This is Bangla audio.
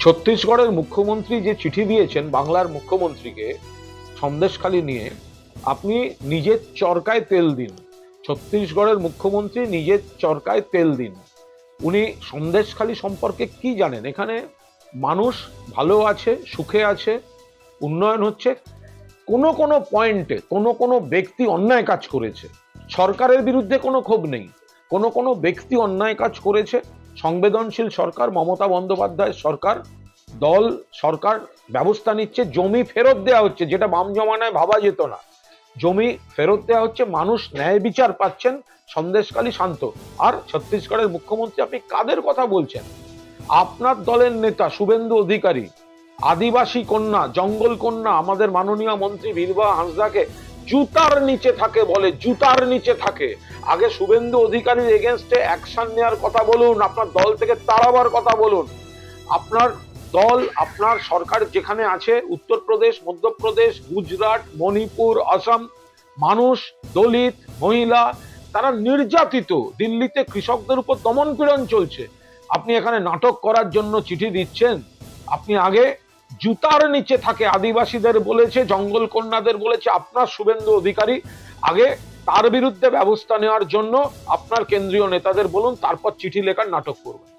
ছত্তিশগড়ের মুখ্যমন্ত্রী যে চিঠি দিয়েছেন বাংলার মুখ্যমন্ত্রীকে সন্দেশখালি নিয়ে, আপনি নিজের চরকায় তেল দিন। ছত্তিশগড়ের মুখ্যমন্ত্রী নিজের চরকায় তেল দিন। উনি সন্দেশখালি সম্পর্কে কি জানেন? এখানে মানুষ ভালো আছে, সুখে আছে, উন্নয়ন হচ্ছে। কোনো কোনো পয়েন্টে কোনো কোনো ব্যক্তি অন্যায় কাজ করেছে, সরকারের বিরুদ্ধে কোনো ক্ষোভ নেই। কোনো কোনো ব্যক্তি অন্যায় কাজ করেছে, সংবেদনশীল সরকার, মমতা বন্দ্যোপাধ্যায়ের সরকার, দল সরকার ব্যবস্থা নিচ্ছে। জমি ফেরত দেওয়া হচ্ছে, যেটা বাম জমানায় ভাবা যেত না। জমি ফেরত দেওয়া হচ্ছে, মানুষ ন্যায় বিচার পাচ্ছেন, সন্দেশখালি শান্ত। আর ছত্তিশগড়ের মুখ্যমন্ত্রী, আপনি কাদের কথা বলছেন? আপনার দলের নেতা শুভেন্দু অধিকারী আদিবাসী কন্যা, জঙ্গল কন্যা আমাদের মাননীয় মন্ত্রী বীরবা হাঁসদাকে জুতার নিচে থাকে বলে, জুতার নিচে থাকে। আগে শুভেন্দু অধিকারীর এগেনস্টে অ্যাকশন নেওয়ার কথা বলুন, আপনার দল থেকে তাড়াবার কথা বলুন। আপনার দল, আপনার সরকার যেখানে আছে, উত্তরপ্রদেশ, মধ্যপ্রদেশ, গুজরাট, মণিপুর, আসাম, মানুষ, দলিত, মহিলা, তারা নির্যাতিত। দিল্লিতে কৃষকদের উপর দমন পীড়ন চলছে। আপনি এখানে নাটক করার জন্য চিঠি দিচ্ছেন। আপনি আগে জুতার নিচে থাকে আদিবাসীদের বলেছে, জঙ্গল কন্যাদের বলেছে আপনার শুভেন্দু অধিকারী, আগে তার বিরুদ্ধে ব্যবস্থা নেওয়ার জন্য আপনার কেন্দ্রীয় নেতাদের বলুন, তারপর চিঠি লেখার নাটক করবেন।